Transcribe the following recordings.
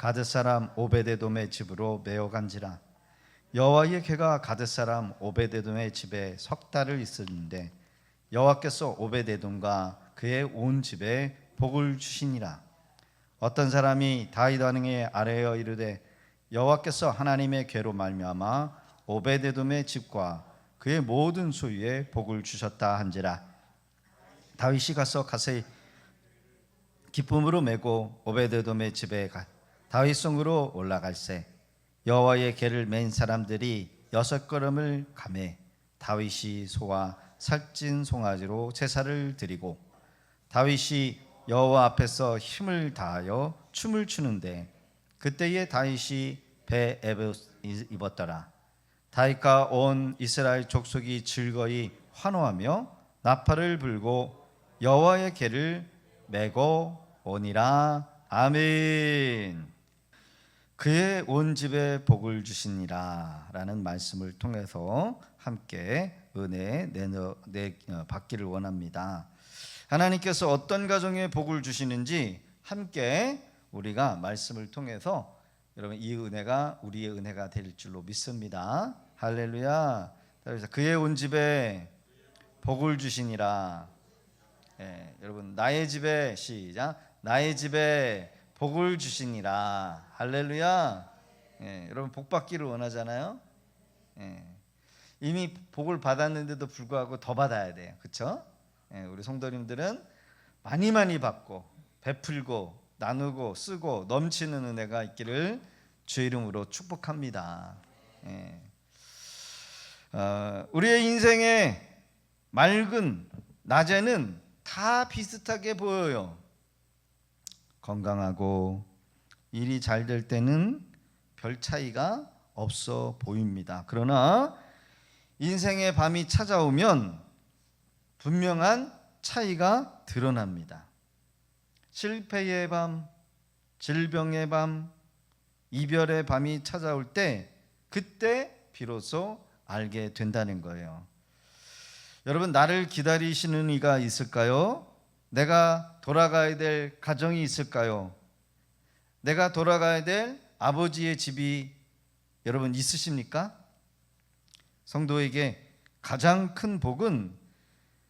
가드 사람 오베데돔의 집으로 메어간지라. 여호와의 궤가 가드 사람 오베데돔의 집에 석 달을 있었는데 여호와께서 오베데돔과 그의 온 집에 복을 주시니라. 어떤 사람이 다윗 왕에게 아뢰어 이르되 여호와께서 하나님의 궤로 말미암아 오베데돔의 집과 그의 모든 소유에 복을 주셨다 한지라. 다윗이 가서 가세히 기쁨으로 메고 오베데돔의 집에 다윗 성으로 올라갈새 여호와의 궤를 맨 사람들이 6걸음을 가매 다윗이 소와 살찐 송아지로 제사를 드리고 다윗이 여호와 앞에서 힘을 다하여 춤을 추는데 그때에 다윗이 배 에봇 입었더라. 다윗과 온 이스라엘 족속이 즐거이 환호하며 나팔을 불고 여호와의 궤를 메고 오니라. 아멘. 그의 온 집에 복을 주시니라 라는 말씀을 통해서 함께 은혜 받기를 원합니다. 하나님께서 어떤 가정에 복을 주시는지 함께 우리가 말씀을 통해서 여러분 이 은혜가 우리의 은혜가 될 줄로 믿습니다. 할렐루야. 그래서 그의 온 집에 복을 주시니라. 여러분 나의 집에 시작. 나의 집에 복을 주시니라. 할렐루야. 여러분 복 받기를 원하잖아요. 이미 복을 받았는데도 불구하고 더 받아야 돼요. 그렇죠? 우리 성도님들은 많이 받고 베풀고 나누고 쓰고 넘치는 은혜가 있기를 주의 이름으로 축복합니다. 우리의 인생의 맑은 낮에는 다 비슷하게 보여요. 건강하고 일이 잘 될 때는 별 차이가 없어 보입니다. 그러나 인생의 밤이 찾아오면 분명한 차이가 드러납니다. 실패의 밤, 질병의 밤, 이별의 밤이 찾아올 때 그때 비로소 알게 된다는 거예요. 여러분 나를 기다리시는 이가 있을까요? 내가 돌아가야 될 가정이 있을까요? 내가 돌아가야 될 아버지의 집이 여러분 있으십니까? 성도에게 가장 큰 복은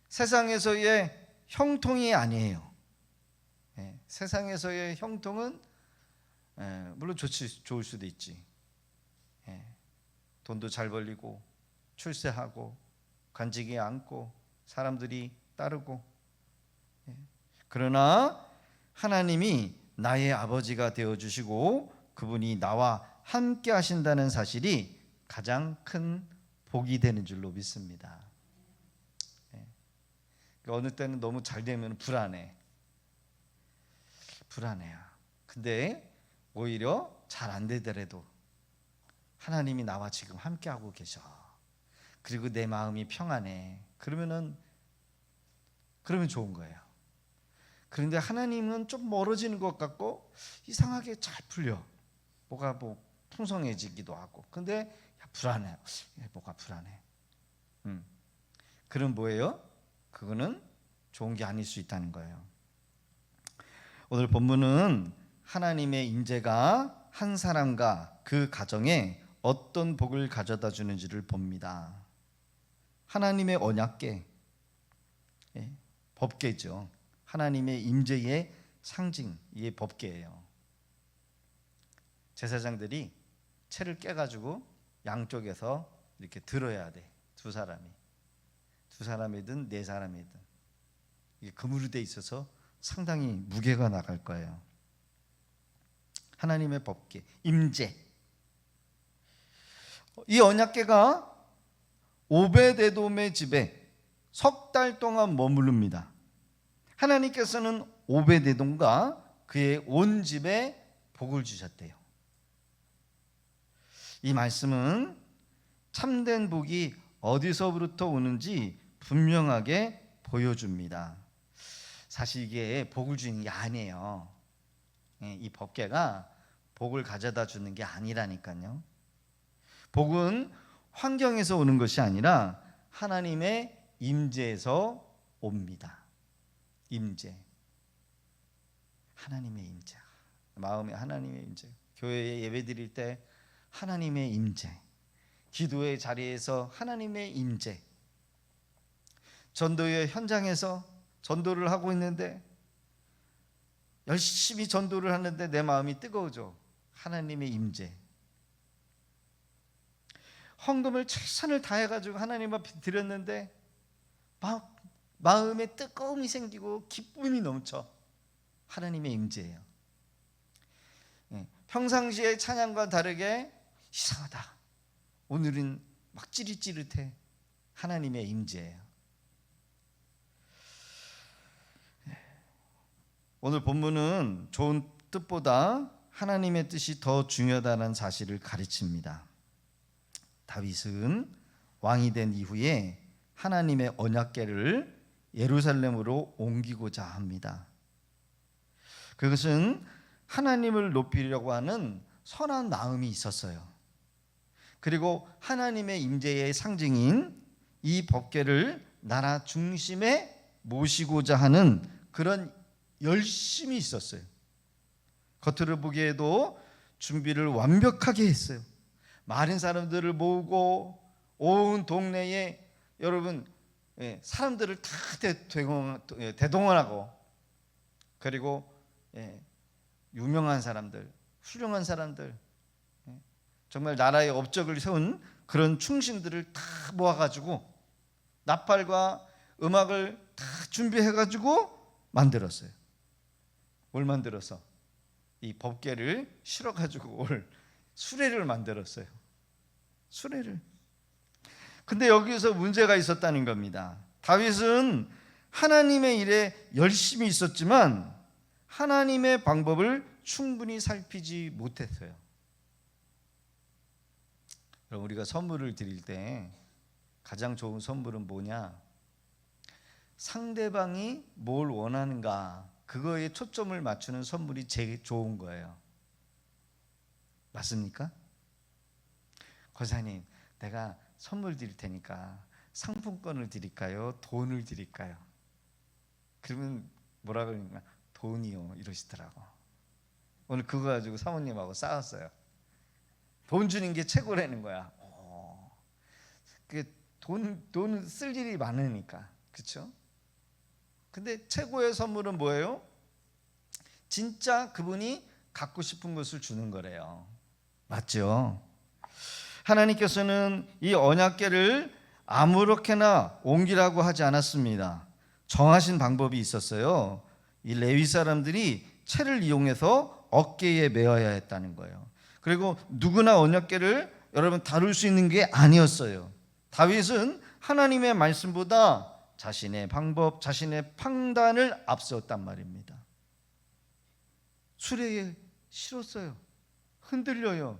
세상에서의 형통이 아니에요. 세상에서의 형통은 물론 좋을 수도 있지. 돈도 잘 벌리고 출세하고 관직에 앉고 사람들이 따르고. 그러나 하나님이 나의 아버지가 되어주시고 그분이 나와 함께 하신다는 사실이 가장 큰 복이 되는 줄로 믿습니다. 어느 때는 너무 잘 되면 불안해요. 근데 오히려 잘 안 되더라도 하나님이 나와 지금 함께하고 계셔. 그리고 내 마음이 평안해. 그러면 좋은 거예요. 그런데 하나님은 좀 멀어지는 것 같고 이상하게 잘 풀려. 뭐가 풍성해지기도 하고. 근데 불안해. 뭐가 불안해. 그럼 뭐예요? 그거는 좋은 게 아닐 수 있다는 거예요. 오늘 본문은 하나님의 인재가 한 사람과 그 가정에 어떤 복을 가져다 주는지를 봅니다. 하나님의 언약궤, 법궤죠. 하나님의 임재의 상징, 이게 법궤예요. 제사장들이 채를 깨가지고 양쪽에서 이렇게 들어야 돼. 두 사람이든 네 사람이든 이게 금으로 돼 있어서 상당히 무게가 나갈 거예요. 하나님의 법궤, 임재. 이 언약궤가 오베데돔의 집에 석 달 동안 머무릅니다. 하나님께서는 오베데돔과 그의 온 집에 복을 주셨대요. 이 말씀은 참된 복이 어디서부터 오는지 분명하게 보여줍니다. 사실 이게 복을 주는 게 아니에요. 이 법궤가 복을 가져다 주는 게 아니라니까요. 복은 환경에서 오는 것이 아니라 하나님의 임재에서 옵니다. 임재. 하나님의 임재. 마음에 하나님의 임재. 교회에 예배드릴 때 하나님의 임재, 기도의 자리에서 하나님의 임재, 전도의 현장에서 전도를 하고 있는데 열심히 전도를 하는데 내 마음이 뜨거워져. 하나님의 임재. 헌금을 최선을 다해가지고 하나님 앞에 드렸는데 마음에 뜨거움이 생기고 기쁨이 넘쳐. 하나님의 임재예요. 평상시의 찬양과 다르게 이상하다, 오늘은 막 찌릿찌릿해. 하나님의 임재예요. 오늘 본문은 좋은 뜻보다 하나님의 뜻이 더 중요하다는 사실을 가르칩니다. 다윗은 왕이 된 이후에 하나님의 언약궤를 예루살렘으로 옮기고자 합니다. 그것은 하나님을 높이려고 하는 선한 마음이 있었어요. 그리고 하나님의 임재의 상징인 이 법궤를 나라 중심에 모시고자 하는 그런 열심이 있었어요. 겉으로 보기에도 준비를 완벽하게 했어요. 많은 사람들을 모으고 온 동네에 여러분 사람들을 다 대동원하고, 그리고 유명한 사람들, 훌륭한 사람들, 정말 나라의 업적을 세운 그런 충신들을 다 모아가지고 나팔과 음악을 다 준비해가지고 만들었어요. 뭘 만들어서? 이 법궤를 실어가지고 올 수레를 만들었어요. 수레를. 근데 여기서 문제가 있었다는 겁니다. 다윗은 하나님의 일에 열심히 있었지만 하나님의 방법을 충분히 살피지 못했어요. 그럼 우리가 선물을 드릴 때 가장 좋은 선물은 뭐냐? 상대방이 뭘 원하는가, 그거에 초점을 맞추는 선물이 제일 좋은 거예요. 맞습니까? 권사님, 내가 선물 드릴 테니까 상품권을 드릴까요? 돈을 드릴까요? 그러면 뭐라 그러니까 돈이요 이러시더라고. 오늘 그거 가지고 사모님하고 싸웠어요. 돈 주는 게 최고라는 거야. 돈 쓸 일이 많으니까, 그렇죠? 근데 최고의 선물은 뭐예요? 진짜 그분이 갖고 싶은 것을 주는 거래요. 맞죠? 하나님께서는 이 언약궤를 아무렇게나 옮기라고 하지 않았습니다. 정하신 방법이 있었어요. 이 레위 사람들이 채를 이용해서 어깨에 메어야 했다는 거예요. 그리고 누구나 언약궤를 여러분 다룰 수 있는 게 아니었어요. 다윗은 하나님의 말씀보다 자신의 방법, 자신의 판단을 앞세웠단 말입니다. 수레에 실었어요. 흔들려요.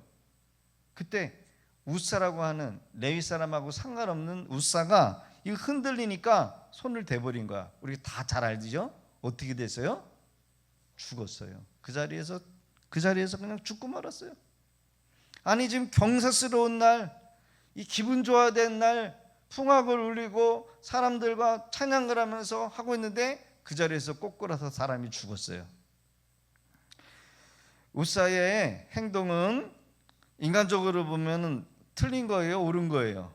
그때 우사라고 하는 레위 사람하고 상관없는 우사가 이거 흔들리니까 손을 대버린 거야. 우리 다 잘 알죠? 어떻게 됐어요? 죽었어요. 그 자리에서 그냥 죽고 말았어요. 아니 지금 경사스러운 날, 이 기분 좋아된 날, 풍악을 울리고 사람들과 찬양을 하면서 하고 있는데 그 자리에서 꼬꾸라서 사람이 죽었어요. 우사의 행동은 인간적으로 보면 틀린 거예요, 옳은 거예요?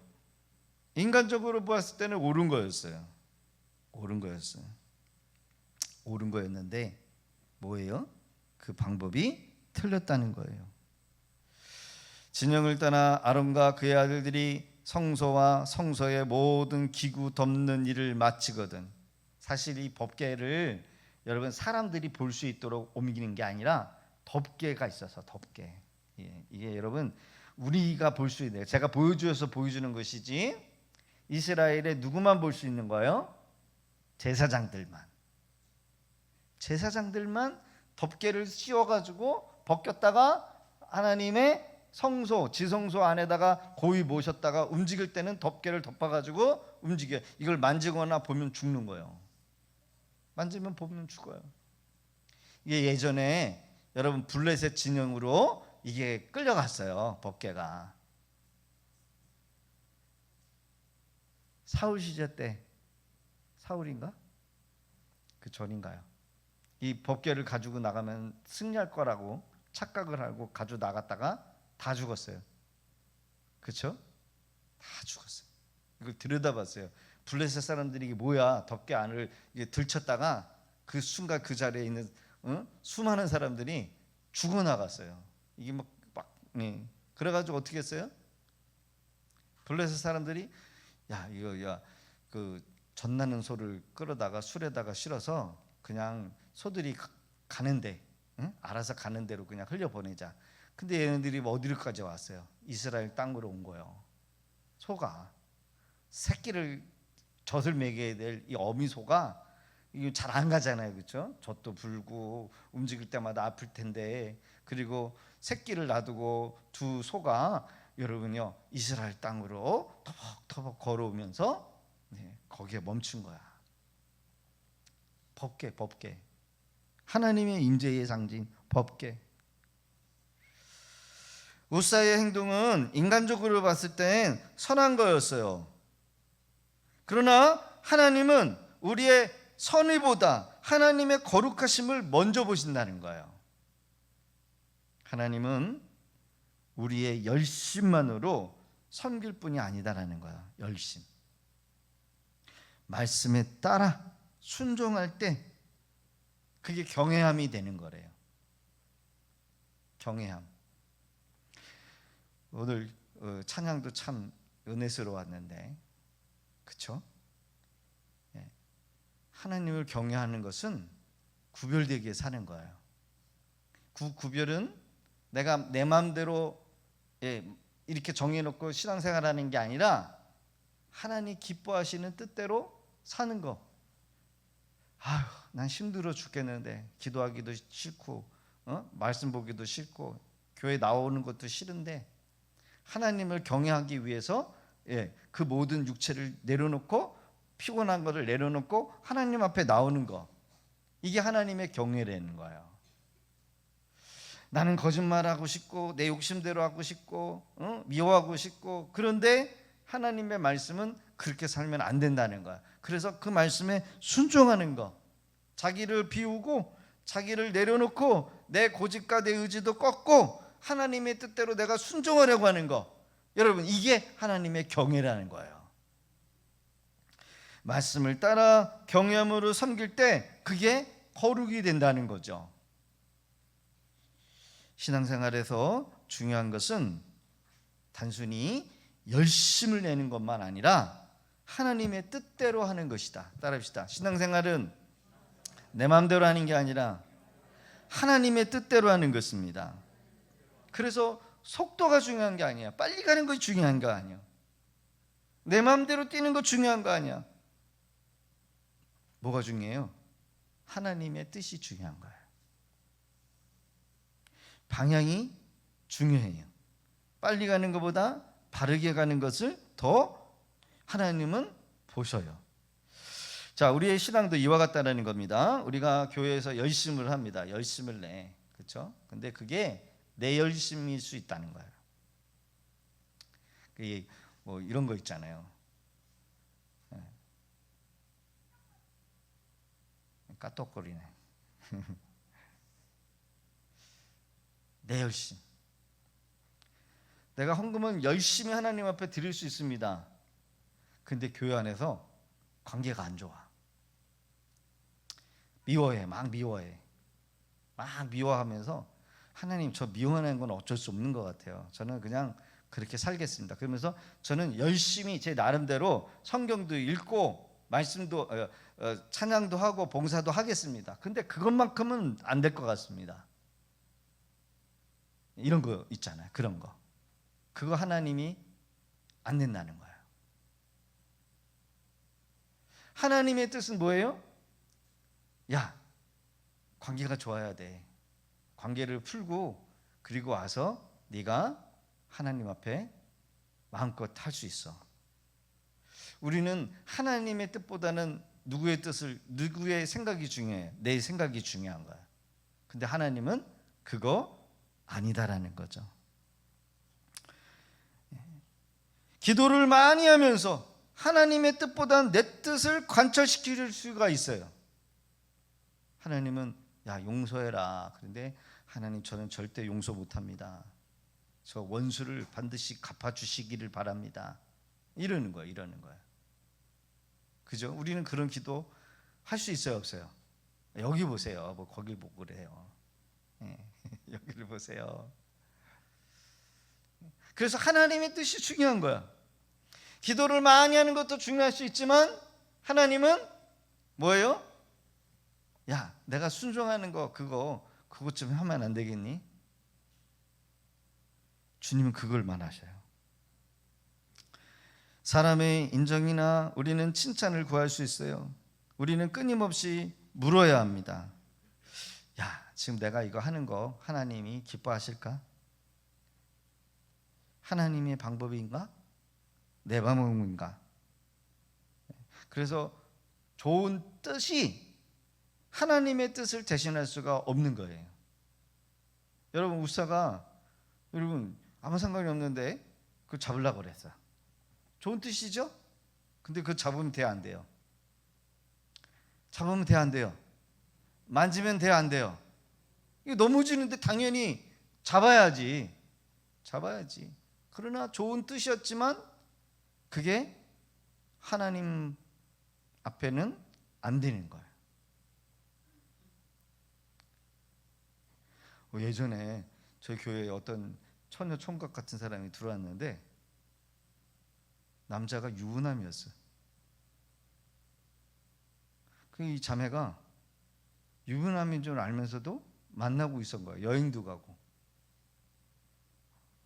인간적으로 보았을 때는 옳은 거였어요. 옳은 거였는데 뭐예요? 그 방법이 틀렸다는 거예요. 진영을 떠나 아론과 그의 아들들이 성소와 성소의 모든 기구 덮는 일을 마치거든. 사실 이 법궤를 여러분 사람들이 볼 수 있도록 옮기는 게 아니라 덮개가 있어서 덮개. 이게 여러분 우리가 볼 수 있는, 제가 보여주어서 보여주는 것이지 이스라엘에 누구만 볼 수 있는 거예요? 제사장들만 덮개를 씌워가지고 벗겼다가 하나님의 성소, 지성소 안에다가 고이 모셨다가 움직일 때는 덮개를 덮어가지고 움직여. 이걸 만지거나 보면 죽는 거예요. 만지면 보면 죽어요. 이게 예전에 여러분 블레셋 진영으로 이게 끌려갔어요. 법궤가 사울 시대 때, 사울인가? 그 전인가요? 이 법궤를 가지고 나가면 승리할 거라고 착각을 하고 가지고 나갔다가 다 죽었어요. 그렇죠? 다 죽었어요. 이걸 들여다봤어요. 블레셋 사람들이 이게 뭐야, 덮개 안을 들쳤다가 그 순간 그 자리에 있는 수많은 사람들이 죽어 나갔어요. 이게 막 그래가지고 어떻게 했어요? 블레셋 사람들이 그 젖나는 소를 끌어다가 술에다가 실어서 그냥 소들이 가는데 알아서 가는 대로 그냥 흘려보내자. 근데 얘네들이 어디로까지 왔어요? 이스라엘 땅으로 온 거예요. 소가 새끼를 젖을 먹여야 될 이 어미 소가 잘 안 가잖아요, 그렇죠? 젖도 불고 움직일 때마다 아플 텐데, 그리고 새끼를 놔두고 두 소가 여러분요 이스라엘 땅으로 터벅터벅 걸어오면서 거기에 멈춘 거야. 법궤, 하나님의 임재의 상징 법궤. 우사의 행동은 인간적으로 봤을 땐 선한 거였어요. 그러나 하나님은 우리의 선의보다 하나님의 거룩하심을 먼저 보신다는 거예요. 하나님은 우리의 열심만으로 섬길 뿐이 아니다라는 거야. 열심. 말씀에 따라 순종할 때 그게 경외함이 되는 거래요. 경외함. 오늘 찬양도 참 은혜스러웠는데, 그렇죠? 하나님을 경외하는 것은 구별되게 사는 거예요. 그 구별은 내가 내 마음대로 이렇게 정해놓고 신앙생활하는 게 아니라 하나님 기뻐하시는 뜻대로 사는 거. 아휴, 난 힘들어 죽겠는데 기도하기도 싫고 말씀 보기도 싫고 교회 나오는 것도 싫은데 하나님을 경외하기 위해서 그 모든 육체를 내려놓고 피곤한 것을 내려놓고 하나님 앞에 나오는 거, 이게 하나님의 경외라는 거예요. 나는 거짓말하고 싶고 내 욕심대로 하고 싶고 미워하고 싶고, 그런데 하나님의 말씀은 그렇게 살면 안 된다는 거야. 그래서 그 말씀에 순종하는 거, 자기를 비우고 자기를 내려놓고 내 고집과 내 의지도 꺾고 하나님의 뜻대로 내가 순종하려고 하는 거, 여러분 이게 하나님의 경외라는 거예요. 말씀을 따라 경외함으로 섬길 때 그게 거룩이 된다는 거죠. 신앙생활에서 중요한 것은 단순히 열심을 내는 것만 아니라 하나님의 뜻대로 하는 것이다. 따라합시다. 신앙생활은 내 마음대로 하는 게 아니라 하나님의 뜻대로 하는 것입니다. 그래서 속도가 중요한 게 아니야. 빨리 가는 것이 중요한 거 아니야. 내 마음대로 뛰는 거 중요한 거 아니야. 뭐가 중요해요? 하나님의 뜻이 중요한 거예요. 방향이 중요해요. 빨리 가는 것보다 바르게 가는 것을 더 하나님은 보셔요. 자, 우리의 신앙도 이와 같다는 겁니다. 우리가 교회에서 열심을 합니다. 열심을 내. 그렇죠? 근데 그게 내 열심일 수 있다는 거예요. 그게 뭐 이런 거 있잖아요. 까똑거리네. 내 열심. 내가 헌금은 열심히 하나님 앞에 드릴 수 있습니다. 근데 교회 안에서 관계가 안 좋아. 미워해. 막 미워하면서 하나님, 저 미워하는 건 어쩔 수 없는 것 같아요. 저는 그냥 그렇게 살겠습니다. 그러면서 저는 열심히 제 나름대로 성경도 읽고 말씀도 찬양도 하고 봉사도 하겠습니다. 근데 그것만큼은 안 될 것 같습니다. 이런 거 있잖아요. 그런 거. 그거 하나님이 안 낸다는 거예요. 하나님의 뜻은 뭐예요? 야, 관계가 좋아야 돼. 관계를 풀고 그리고 와서 네가 하나님 앞에 마음껏 할 수 있어. 우리는 하나님의 뜻보다는 누구의 뜻을, 누구의 생각이 중요해. 내 생각이 중요한 거야. 근데 하나님은 그거 아니다라는 거죠. 기도를 많이 하면서 하나님의 뜻보다는 내 뜻을 관철시킬 수가 있어요. 하나님은 야, 용서해라. 그런데 하나님, 저는 절대 용서 못합니다. 저 원수를 반드시 갚아주시기를 바랍니다. 이러는 거예요. 그죠? 우리는 그런 기도 할 수 있어요, 없어요? 여기 보세요. 뭐 거길 보고 그래요. 여기를 보세요. 그래서 하나님의 뜻이 중요한 거야. 기도를 많이 하는 것도 중요할 수 있지만 하나님은 뭐예요? 야, 내가 순종하는 거 그것 좀 하면 안 되겠니? 주님은 그걸만 하셔요. 사람의 인정이나 우리는 칭찬을 구할 수 있어요. 우리는 끊임없이 물어야 합니다. 야, 지금 내가 이거 하는 거 하나님이 기뻐하실까? 하나님의 방법인가? 내 방법인가? 그래서 좋은 뜻이 하나님의 뜻을 대신할 수가 없는 거예요. 여러분, 우사가 아무 상관이 없는데 그걸 잡으려고 그랬어요. 좋은 뜻이죠? 근데 그거 잡으면 돼요, 안 돼요? 잡으면 돼요, 안 돼요? 만지면 돼요, 안 돼요? 이거 넘어지는데 당연히 잡아야지. 그러나 좋은 뜻이었지만 그게 하나님 앞에는 안 되는 거예요. 예전에 저희 교회에 어떤 처녀 총각 같은 사람이 들어왔는데 남자가 유부남이었어요. 이 자매가 유부남인 줄 알면서도 만나고 있었던 거예요. 여행도 가고.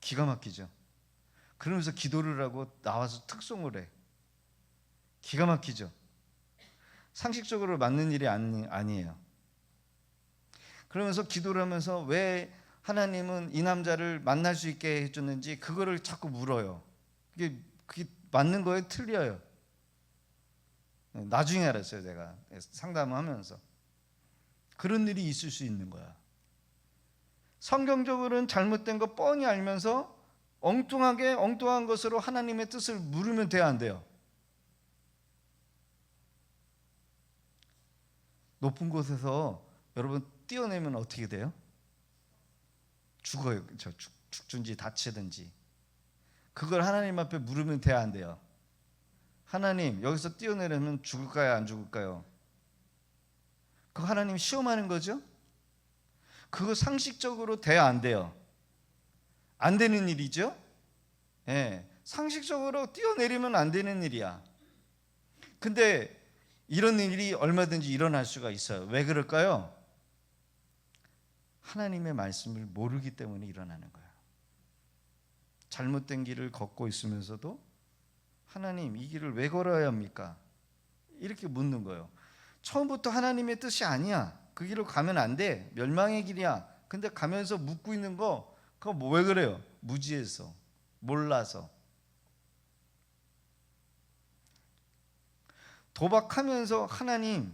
기가 막히죠. 그러면서 기도를 하고 나와서 특송을 해. 기가 막히죠. 상식적으로 맞는 일이 아니에요. 그러면서 기도를 하면서 왜 하나님은 이 남자를 만날 수 있게 해줬는지 그거를 자꾸 물어요. 그게 맞는 거예요? 틀려요? 나중에 알았어요. 제가 상담하면서. 그런 일이 있을 수 있는 거야. 성경적으로는 잘못된 거 뻔히 알면서 엉뚱한 것으로 하나님의 뜻을 물으면 돼요, 안 돼요? 높은 곳에서 여러분 뛰어내면 어떻게 돼요? 죽어요. 죽든지 다치든지. 그걸 하나님 앞에 물으면 돼요, 안 돼요? 하나님, 여기서 뛰어내려면 죽을까요, 안 죽을까요? 그거 하나님 시험하는 거죠? 그거 상식적으로 돼요, 안 돼요? 안 되는 일이죠? 상식적으로 뛰어내리면 안 되는 일이야. 근데 이런 일이 얼마든지 일어날 수가 있어요. 왜 그럴까요? 하나님의 말씀을 모르기 때문에 일어나는 거예요. 잘못된 길을 걷고 있으면서도 하나님, 이 길을 왜 걸어야 합니까? 이렇게 묻는 거예요. 처음부터 하나님의 뜻이 아니야. 그 길로 가면 안 돼. 멸망의 길이야. 근데 가면서 묻고 있는 거, 그거 왜 그래요? 무지해서, 몰라서. 도박하면서 하나님,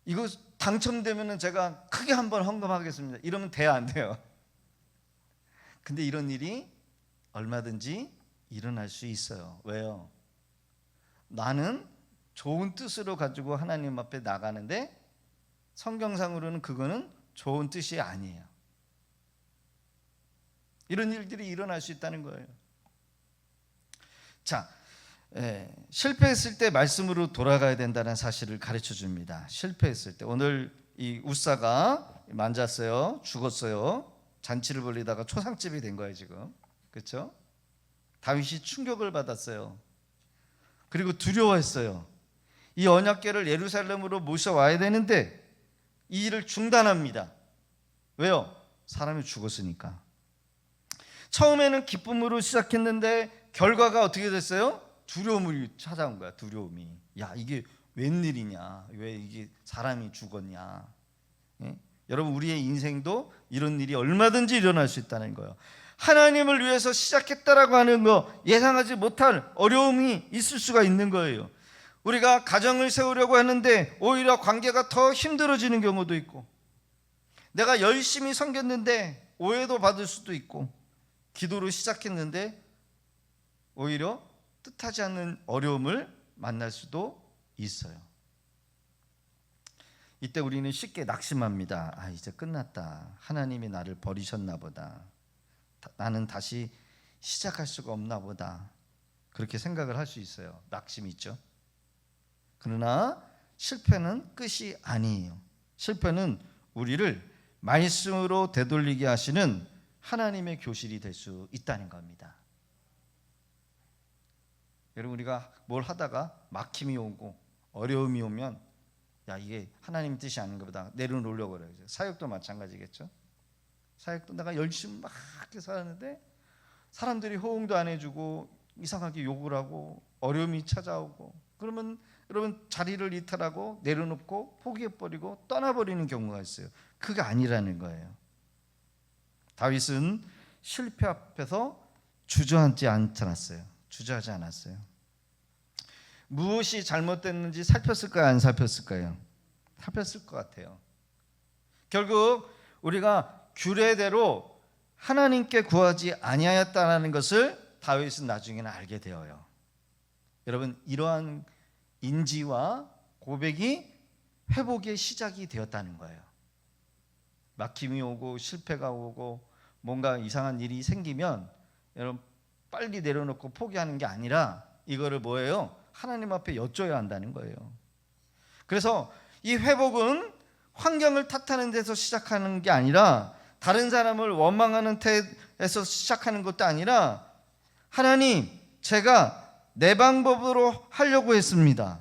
이거 당첨되면 제가 크게 한번 헌금하겠습니다. 이러면 돼요, 안 돼요? 근데 이런 일이 얼마든지 일어날 수 있어요. 왜요? 나는 좋은 뜻으로 가지고 하나님 앞에 나가는데 성경상으로는 그거는 좋은 뜻이 아니에요. 이런 일들이 일어날 수 있다는 거예요. 자, 실패했을 때 말씀으로 돌아가야 된다는 사실을 가르쳐 줍니다. 실패했을 때, 오늘 이 우사가 만졌어요, 죽었어요. 잔치를 벌리다가 초상집이 된 거예요 지금. 그렇죠? 다윗이 충격을 받았어요. 그리고 두려워했어요. 이 언약궤를 예루살렘으로 모셔와야 되는데 이 일을 중단합니다. 왜요? 사람이 죽었으니까. 처음에는 기쁨으로 시작했는데 결과가 어떻게 됐어요? 두려움이 찾아온 거야. 두려움이. 야, 이게 웬일이냐? 왜 이게 사람이 죽었냐? 여러분, 우리의 인생도 이런 일이 얼마든지 일어날 수 있다는 거예요. 하나님을 위해서 시작했다라고 하는 거, 예상하지 못할 어려움이 있을 수가 있는 거예요. 우리가 가정을 세우려고 하는데 오히려 관계가 더 힘들어지는 경우도 있고, 내가 열심히 섬겼는데 오해도 받을 수도 있고, 기도로 시작했는데 오히려 뜻하지 않는 어려움을 만날 수도 있어요. 이때 우리는 쉽게 낙심합니다. 아, 이제 끝났다. 하나님이 나를 버리셨나 보다. 나는 다시 시작할 수가 없나 보다. 그렇게 생각을 할 수 있어요. 낙심이 있죠. 그러나 실패는 끝이 아니에요. 실패는 우리를 말씀으로 되돌리게 하시는 하나님의 교실이 될 수 있다는 겁니다. 여러분, 우리가 뭘 하다가 막힘이 오고 어려움이 오면 야, 이게 하나님 뜻이 아닌가 보다 내려놓으려고 그래요. 사역도 마찬가지겠죠. 사역도 내가 열심히 막 해서 하는데 사람들이 호응도 안 해주고 이상하게 욕을 하고 어려움이 찾아오고, 그러면 여러분 자리를 이탈하고 내려놓고 포기해버리고 떠나버리는 경우가 있어요. 그게 아니라는 거예요. 다윗은 실패 앞에서 주저하지 않았어요. 주저하지 않았어요. 무엇이 잘못됐는지 살폈을까요? 안 살폈을까요? 살폈을 것 같아요. 결국 우리가 규례대로 하나님께 구하지 아니하였다는 것을 다윗은 나중에는 알게 되어요. 여러분, 이러한 인지와 고백이 회복의 시작이 되었다는 거예요. 막힘이 오고 실패가 오고 뭔가 이상한 일이 생기면 여러분 빨리 내려놓고 포기하는 게 아니라 이거를 뭐예요? 하나님 앞에 여쭤야 한다는 거예요. 그래서 이 회복은 환경을 탓하는 데서 시작하는 게 아니라, 다른 사람을 원망하는 태에서 시작하는 것도 아니라, 하나님, 제가 내 방법으로 하려고 했습니다.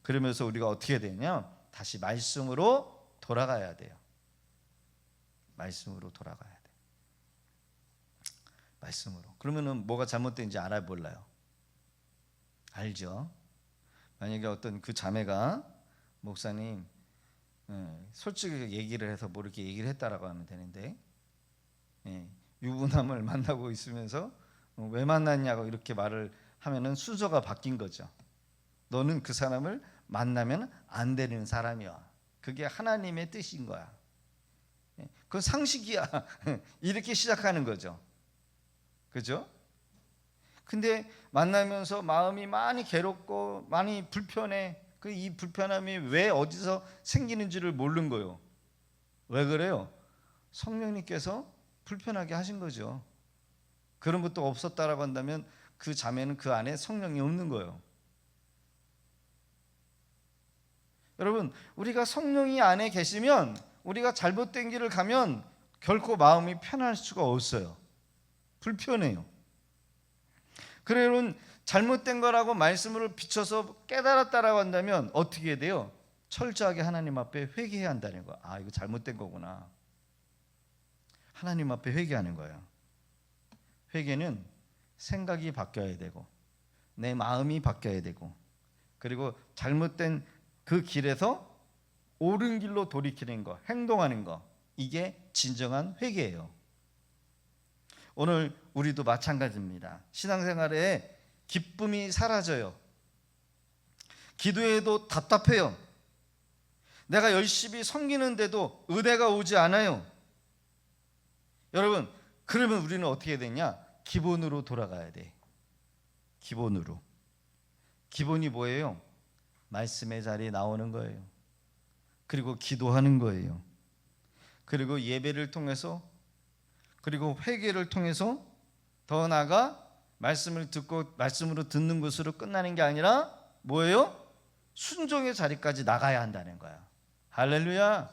그러면서 우리가 어떻게 되냐? 다시 말씀으로 돌아가야 돼요. 말씀으로 돌아가야 돼요. 말씀으로. 그러면은 뭐가 잘못된지 알아볼래요? 알죠? 만약에 어떤 그 자매가 목사님 솔직히 얘기를 해서 뭐 이렇게 얘기를 했다라고 하면 되는데, 유부남을 만나고 있으면서 왜 만났냐고 이렇게 말을 하면은 순서가 바뀐 거죠. 너는 그 사람을 만나면 안 되는 사람이야. 그게 하나님의 뜻인 거야. 그건 상식이야. 이렇게 시작하는 거죠. 그죠? 근데 만나면서 마음이 많이 괴롭고 많이 불편해. 그 이 불편함이 왜 어디서 생기는지를 모르는 거예요. 왜 그래요? 성령님께서 불편하게 하신 거죠. 그런 것도 없었다라고 한다면 그 자매는 그 안에 성령이 없는 거예요. 여러분, 우리가 성령이 안에 계시면, 우리가 잘못된 길을 가면 결코 마음이 편할 수가 없어요. 불편해요. 그래, 여러분, 잘못된 거라고 말씀으로 비춰서 깨달았다라고 한다면 어떻게 돼요? 철저하게 하나님 앞에 회개해야 한다는 거야. 아, 이거 잘못된 거구나. 하나님 앞에 회개하는 거예요. 회개는 생각이 바뀌어야 되고 내 마음이 바뀌어야 되고, 그리고 잘못된 그 길에서 옳은 길로 돌이키는 거, 행동하는 거, 이게 진정한 회개예요. 오늘 우리도 마찬가지입니다. 신앙생활에 기쁨이 사라져요. 기도해도 답답해요. 내가 열심히 섬기는데도 은혜가 오지 않아요. 여러분, 그러면 우리는 어떻게 되냐? 기본으로 돌아가야 돼. 기본으로. 기본이 뭐예요? 말씀의 자리에 나오는 거예요. 그리고 기도하는 거예요. 그리고 예배를 통해서, 그리고 회개를 통해서, 더 나아가 말씀을 듣고 말씀으로 듣는 것으로 끝나는 게 아니라 뭐예요? 순종의 자리까지 나가야 한다는 거야. 할렐루야.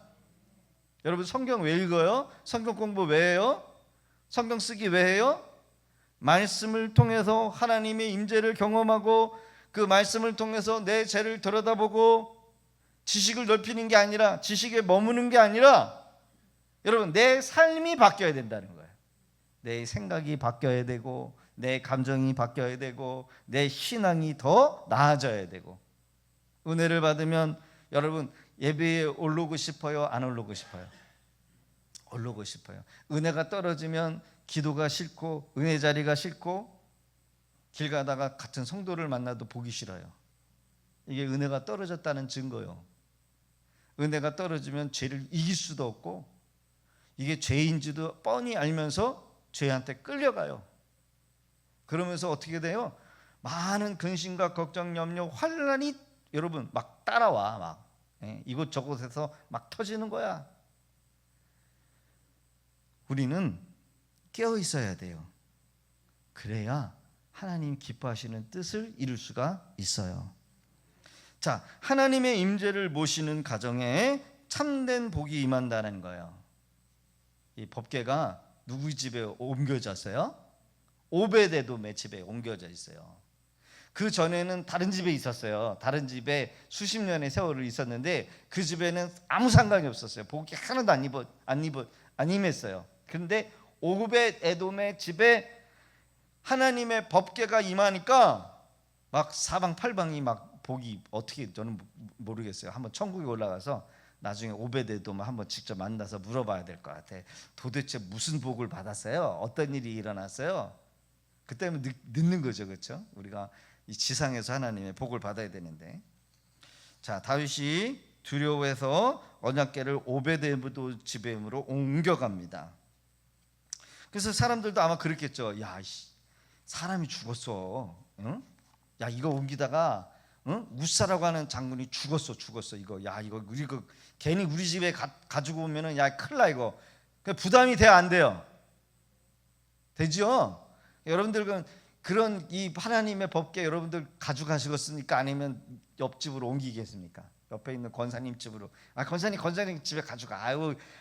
여러분, 성경 왜 읽어요? 성경 공부 왜 해요? 성경 쓰기 왜 해요? 말씀을 통해서 하나님의 임재를 경험하고 그 말씀을 통해서 내 죄를 들여다보고 지식을 넓히는 게 아니라, 지식에 머무는 게 아니라, 여러분, 내 삶이 바뀌어야 된다는 거예요. 내 생각이 바뀌어야 되고, 내 감정이 바뀌어야 되고, 내 신앙이 더 나아져야 되고. 은혜를 받으면 여러분 예배에 오르고 싶어요? 안 오르고 싶어요? 오르고 싶어요. 은혜가 떨어지면 기도가 싫고 은혜 자리가 싫고 길 가다가 같은 성도를 만나도 보기 싫어요. 이게 은혜가 떨어졌다는 증거예요. 은혜가 떨어지면 죄를 이길 수도 없고, 이게 죄인지도 뻔히 알면서 죄한테 끌려가요. 그러면서 어떻게 돼요? 많은 근심과 걱정, 염려, 환난이 여러분 막 따라와. 막 이곳저곳에서 막 터지는 거야. 우리는 깨어 있어야 돼요. 그래야 하나님 기뻐하시는 뜻을 이룰 수가 있어요. 자, 하나님의 임재를 모시는 가정에 참된 복이 임한다는 거예요. 이 법궤가 누구 집에 옮겨졌어요? 오베데돔의 집에 옮겨져 있어요. 그 전에는 다른 집에 있었어요. 다른 집에 수십 년의 세월을 있었는데 그 집에는 아무 상관이 없었어요. 복이 하나도 안 임했어요. 그런데 오베데돔의 집에 하나님의 법궤가 임하니까 막 사방팔방이 막 복이 어떻게 저는 모르겠어요. 한번 천국에 올라가서 나중에 오베데돔 한번 직접 만나서 물어봐야 될 것 같아. 도대체 무슨 복을 받았어요? 어떤 일이 일어났어요? 그때는 늦는 거죠, 그렇죠? 우리가 이 지상에서 하나님의 복을 받아야 되는데, 자, 다윗이 두려워해서 언약궤를 오베데돔 집으로 옮겨갑니다. 그래서 사람들도 아마 그랬겠죠. 야, 사람이 죽었어. 응? 야, 이거 옮기다가 우사라고 하는 장군이 죽었어. 이거 야, 이거 우리 괜히 우리 집에 가지고 오면은 야, 큰일 나 이거. 부담이 돼야 안 돼요? 되죠? 여러분들 그런 이 하나님의 법궤 여러분들 가져가시겠습니까? 아니면 옆집으로 옮기겠습니까? 옆에 있는 권사님 집으로. 아, 권사님 집에 가져가.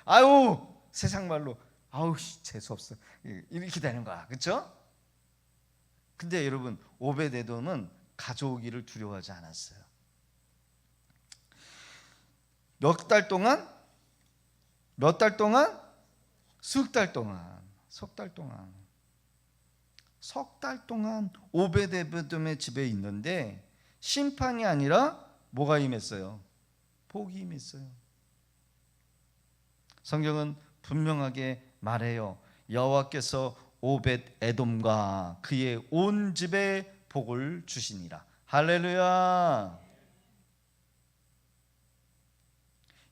아유 세상 말로 아우 재수 없어. 이렇게 되는 거야, 그렇죠? 근데 여러분 오베데돔은 가져오기를 두려워하지 않았어요. 석 달 동안 오베데돔의 집에 있는데 심판이 아니라 뭐가 임했어요? 복이 임했어요. 성경은 분명하게 말해요. 여호와께서 오벳에돔과 그의 온 집에 복을 주시니라. 할렐루야.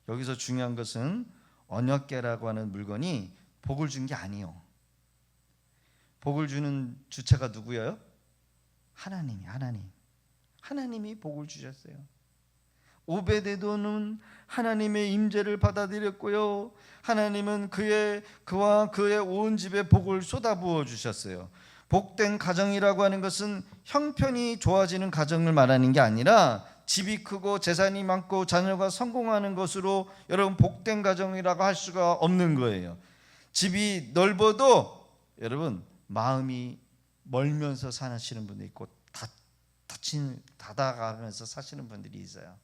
여기서 중요한 것은 언약궤라고 하는 물건이 복을 준 게 아니에요. 복을 주는 주체가 누구예요? 하나님이 복을 주셨어요. 오베데돔은 하나님의 임재를 받아들였고요. 하나님은 그와 그의 온 집에 복을 쏟아부어 주셨어요. 복된 가정이라고 하는 것은 형편이 좋아지는 가정을 말하는 게 아니라 집이 크고 재산이 많고 자녀가 성공하는 것으로 여러분 복된 가정이라고 할 수가 없는 거예요. 집이 넓어도 여러분 마음이 멀면서 사시는 분도 있고 닫아가면서 사시는 분들이 있어요.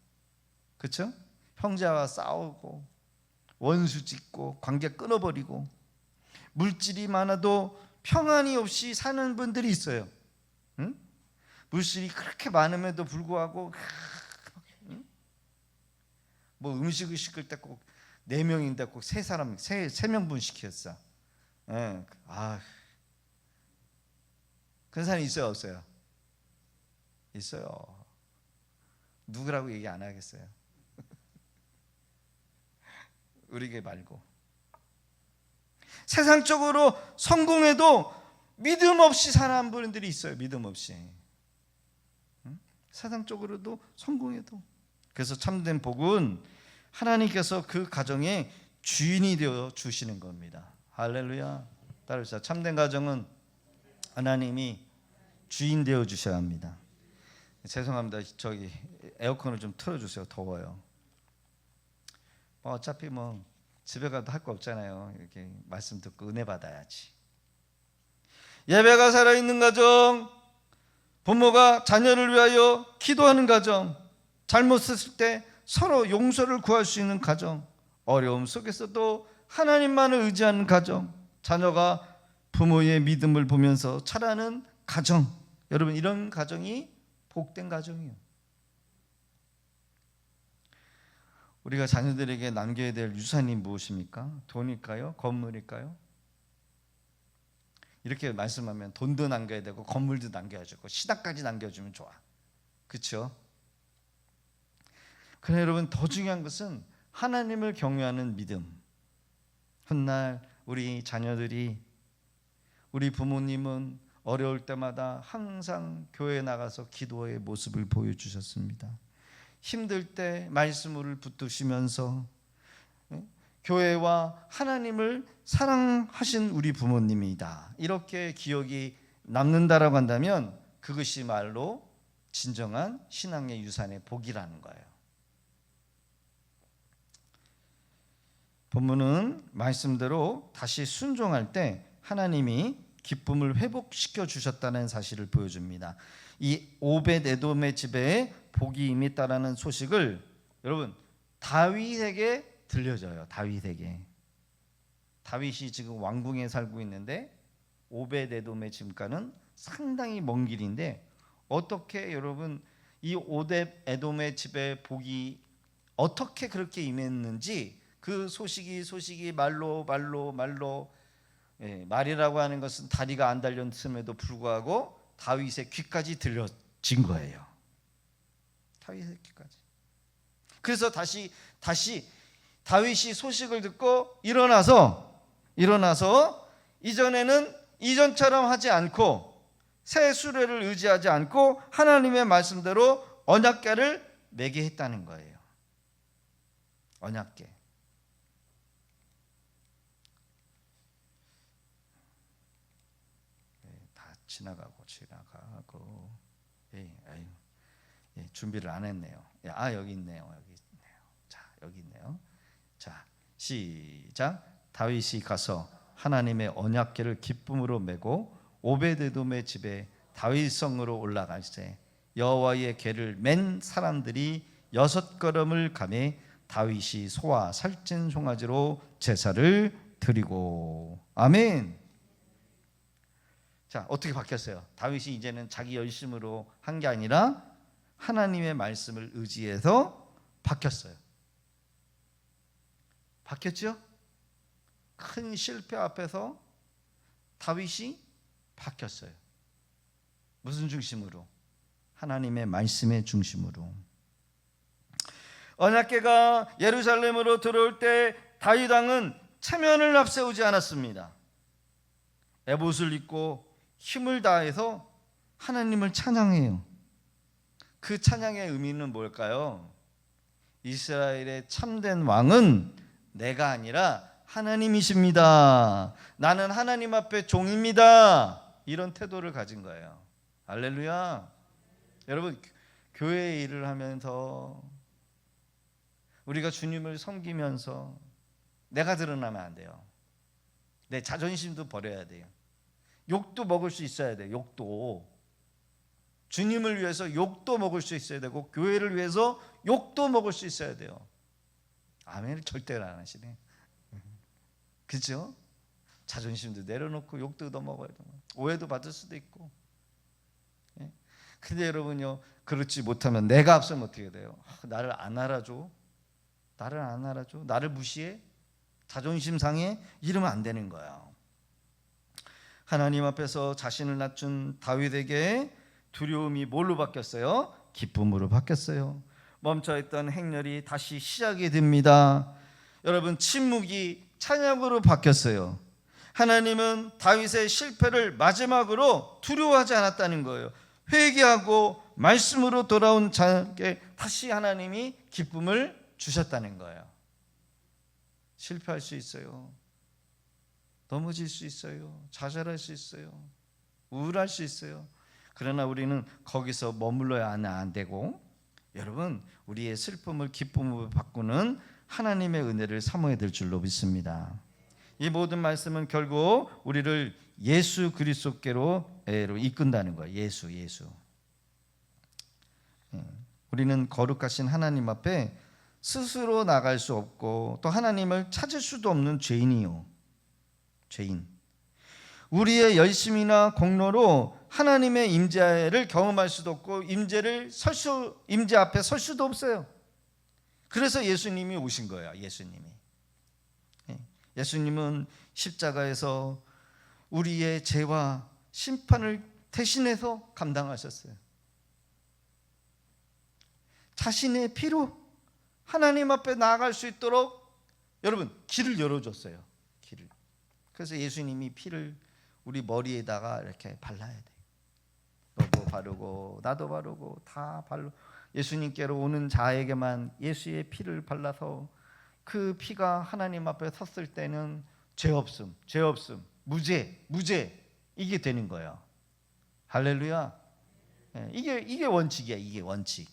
그렇죠? 형제와 싸우고 원수 짓고 관계 끊어버리고 물질이 많아도 평안이 없이 사는 분들이 있어요. 응? 물질이 그렇게 많음에도 불구하고 뭐 음식을 시킬 때 꼭 4명인데 꼭 3명분 시켰어. 예. 그런 사람이 있어요, 없어요? 있어요. 누구라고 얘기 안 하겠어요. 우리에게 말고. 세상적으로 성공해도 믿음 없이 사는 분들이 있어요. 믿음 없이. 세상적으로도 성공해도. 그래서 참된 복은 하나님께서 그 가정의 주인이 되어 주시는 겁니다. 할렐루야. 따라서 참된 가정은 하나님이 주인 되어 주셔야 합니다. 죄송합니다. 저기 에어컨을 좀 틀어주세요. 더워요. 어차피 뭐 집에 가도 할 거 없잖아요. 이렇게 말씀 듣고 은혜 받아야지. 예배가 살아있는 가정, 부모가 자녀를 위하여 기도하는 가정, 잘못했을 때 서로 용서를 구할 수 있는 가정, 어려움 속에서도 하나님만을 의지하는 가정, 자녀가 부모의 믿음을 보면서 자라는 가정, 여러분 이런 가정이 복된 가정이에요. 우리가 자녀들에게 남겨야 될 유산이 무엇입니까? 돈일까요? 건물일까요? 이렇게 말씀하면 돈도 남겨야 되고 건물도 남겨야 되고 신학까지 남겨주면 좋아. 그렇죠? 그러나 여러분 더 중요한 것은 하나님을 경외하는 믿음. 훗날 우리 자녀들이 우리 부모님은 어려울 때마다 항상 교회에 나가서 기도의 모습을 보여주셨습니다. 힘들 때 말씀을 붙드시면서 교회와 하나님을 사랑하신 우리 부모님이다, 이렇게 기억이 남는다라고 한다면 그것이 말로 진정한 신앙의 유산의 복이라는 거예요. 본문은 말씀대로 다시 순종할 때 하나님이 기쁨을 회복시켜 주셨다는 사실을 보여줍니다. 이 오벳 에돔의 집에 복이 임했다라는 소식을 여러분 다윗에게 들려져요. 다윗이 지금 왕궁에 살고 있는데 오벳 에돔의 집과는 상당히 먼 길인데 어떻게 여러분 이 오벳 에돔의 집에 복이 어떻게 그렇게 임했는지 그 소식이 말로 말이라고 하는 것은 다리가 안 달렸음에도 불구하고 다윗의 귀까지 들려진 거예요. 다윗의 귀까지. 그래서 다시 다윗이 소식을 듣고 일어나서 이전에는 이전처럼 하지 않고 새 수레를 의지하지 않고 하나님의 말씀대로 언약궤를 매게 했다는 거예요. 언약궤. 다 지나가고 준비를 안 했네요. 여기 있네요. 여기 있네요. 자, 시작. 다윗이 가서 하나님의 언약궤를 기쁨으로 메고 오벳에돔의 집에 다윗성으로 올라갈새 여호와의 궤를 맨 사람들이 6걸음을 가매 다윗이 소와 살찐 송아지로 제사를 드리고. 아멘. 자, 어떻게 바뀌었어요? 다윗이 이제는 자기 열심으로 한 게 아니라 하나님의 말씀을 의지해서 바뀌었어요. 바뀌었죠? 큰 실패 앞에서 다윗이 바뀌었어요. 무슨 중심으로? 하나님의 말씀의 중심으로. 언약궤가 예루살렘으로 들어올 때 다윗 왕은 체면을 앞세우지 않았습니다. 에봇을 입고 힘을 다해서 하나님을 찬양해요. 그 찬양의 의미는 뭘까요? 이스라엘의 참된 왕은 내가 아니라 하나님이십니다. 나는 하나님 앞에 종입니다. 이런 태도를 가진 거예요. 할렐루야. 여러분, 교회 일을 하면서 우리가 주님을 섬기면서 내가 드러나면 안 돼요. 내 자존심도 버려야 돼요. 욕도 먹을 수 있어야 돼요. 욕도. 주님을 위해서 욕도 먹을 수 있어야 되고 교회를 위해서 욕도 먹을 수 있어야 돼요. 아멘을 절대로 안 하시네. 그렇죠? 자존심도 내려놓고 욕도 얻어먹어야 돼요. 오해도 받을 수도 있고. 근데 여러분요, 그렇지 못하면 내가 앞서면 어떻게 돼요? 나를 안 알아줘? 나를 무시해? 자존심 상해? 이러면 안 되는 거야. 하나님 앞에서 자신을 낮춘 다윗에게 두려움이 뭘로 바뀌었어요? 기쁨으로 바뀌었어요. 멈춰있던 행렬이 다시 시작이 됩니다. 여러분, 침묵이 찬양으로 바뀌었어요. 하나님은 다윗의 실패를 마지막으로 두려워하지 않았다는 거예요. 회개하고 말씀으로 돌아온 자에게 다시 하나님이 기쁨을 주셨다는 거예요. 실패할 수 있어요. 넘어질 수 있어요. 좌절할 수 있어요. 우울할 수 있어요. 그러나 우리는 거기서 머물러야 안 되고, 여러분, 우리의 슬픔을 기쁨으로 바꾸는 하나님의 은혜를 사모해야 될 줄로 믿습니다. 이 모든 말씀은 결국 우리를 예수 그리스도께로 이끈다는 거예요. 예수. 우리는 거룩하신 하나님 앞에 스스로 나갈 수 없고 또 하나님을 찾을 수도 없는 죄인이요. 죄인. 우리의 열심이나 공로로 하나님의 임재를 경험할 수도 없고 임재 앞에 설 수도 없어요. 그래서 예수님이 오신 거예요. 예수님은 십자가에서 우리의 죄와 심판을 대신해서 감당하셨어요. 자신의 피로 하나님 앞에 나아갈 수 있도록 여러분 길을 열어줬어요. 길을. 그래서 예수님이 피를 우리 머리에다가 이렇게 발라야 돼요. 너도 바르고 나도 바르고 다 발로 예수님께로 오는 자에게만 예수의 피를 발라서 그 피가 하나님 앞에 섰을 때는 죄 없음, 무죄 이게 되는 거예요. 할렐루야. 이게 원칙이야. 이게 원칙.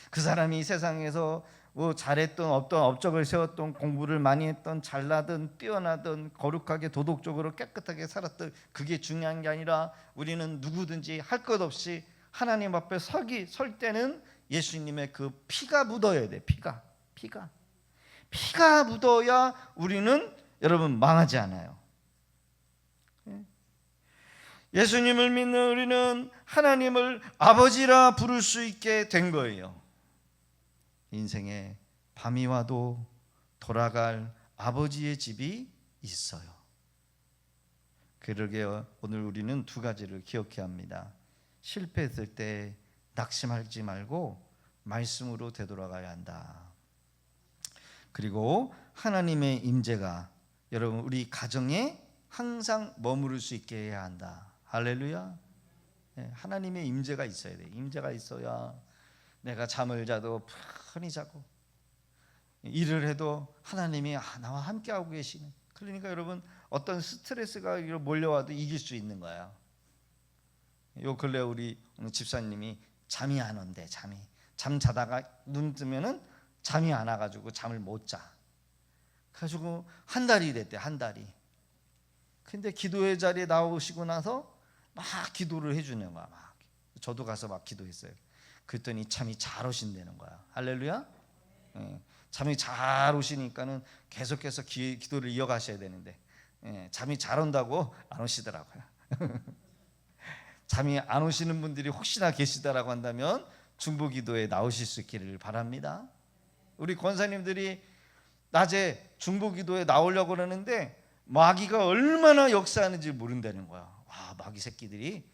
그 사람이 세상에서 뭐 잘했던 어떤 업적을 세웠던 공부를 많이 했던 잘나든 뛰어나든 거룩하게 도덕적으로 깨끗하게 살았던 그게 중요한 게 아니라 우리는 누구든지 할 것 없이 하나님 앞에 설 때는 예수님의 그 피가 묻어야 돼. 피가 묻어야 우리는 여러분 망하지 않아요. 예수님을 믿는 우리는 하나님을 아버지라 부를 수 있게 된 거예요. 인생에 밤이 와도 돌아갈 아버지의 집이 있어요. 그러게요. 오늘 우리는 두 가지를 기억해야 합니다. 실패했을 때 낙심하지 말고 말씀으로 되돌아가야 한다. 그리고 하나님의 임재가 여러분 우리 가정에 항상 머무를 수 있게 해야 한다. 할렐루야. 하나님의 임재가 있어야 돼. 임재가 있어야 내가 잠을 자도 편히 자고 일을 해도 하나님이 나와 함께하고 계시는. 그러니까 여러분 어떤 스트레스가 몰려와도 이길 수 있는 거야. 요 근래 우리 집사님이 잠이 안 온대. 잠 자다가 눈 뜨면은 잠이 안 와가지고 잠을 못 자. 그래가지고 한 달이 됐대. 한 달이. 근데 기도의 자리에 나오시고 나서 막 기도를 해주는 거야. 막 저도 가서 막 기도했어요. 그랬더니 잠이 잘 오신다는 거야. 할렐루야. 잠이 잘 오시니까는 계속해서 기도를 이어가셔야 되는데 잠이 잘 온다고 안 오시더라고요. 잠이 안 오시는 분들이 혹시나 계시다라고 한다면 중보기도에 나오실 수 있기를 바랍니다. 우리 권사님들이 낮에 중보기도에 나오려고 그러는데 마귀가 얼마나 역사하는지 모른다는 거야. 와, 마귀 새끼들이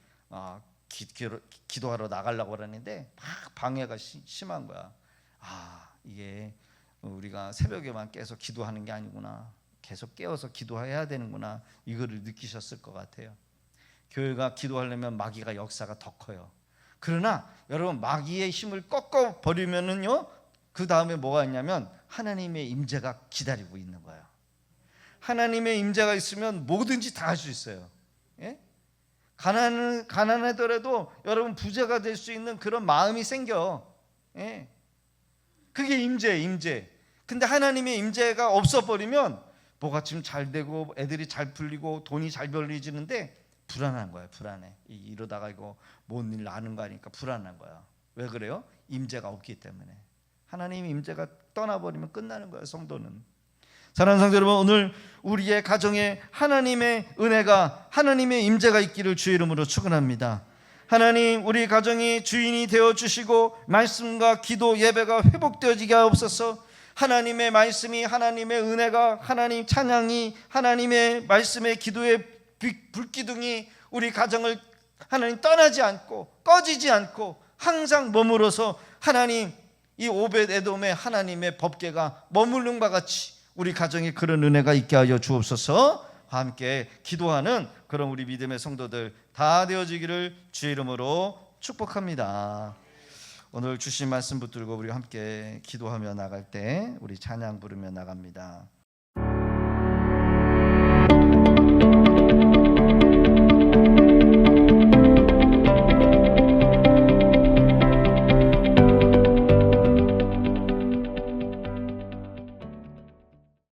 기도하러 나가려고 그러는데 막 방해가 심한 거야. 이게 우리가 새벽에만 깨서 기도하는 게 아니구나. 계속 깨어서 기도해야 되는구나. 이거를 느끼셨을 것 같아요. 교회가 기도하려면 마귀가 역사가 더 커요. 그러나 여러분 마귀의 힘을 꺾어 버리면은요, 그 다음에 뭐가 있냐면 하나님의 임재가 기다리고 있는 거예요. 하나님의 임재가 있으면 뭐든지 다 할 수 있어요. 가난하더라도 여러분 부자가 될 수 있는 그런 마음이 생겨. 그게 임재. 근데 하나님의 임재가 없어버리면 뭐가 지금 잘 되고 애들이 잘 풀리고 돈이 잘 벌어지는데 불안한 거야. 불안해. 이러다가 이거 뭔 일 나는 거 아니까 불안한 거야. 왜 그래요? 임재가 없기 때문에. 하나님의 임재가 떠나버리면 끝나는 거야. 성도는. 사랑하는 성도 여러분, 오늘 우리의 가정에 하나님의 은혜가, 하나님의 임재가 있기를 주의 이름으로 축원합니다. 하나님, 우리 가정이 주인이 되어 주시고 말씀과 기도 예배가 회복되어지게 하옵소서. 하나님의 말씀이, 하나님의 은혜가, 하나님 찬양이, 하나님의 말씀의 기도의 불기둥이 우리 가정을 하나님 떠나지 않고 꺼지지 않고 항상 머물어서 하나님 이 오벳 에돔의 하나님의 법궤가 머무른 바 같이 우리 가정에 그런 은혜가 있게 하여 주옵소서. 함께 기도하는 그런 우리 믿음의 성도들 다 되어지기를 주의 이름으로 축복합니다. 오늘 주신 말씀 붙들고 우리 함께 기도하며 나갈 때 우리 찬양 부르며 나갑니다.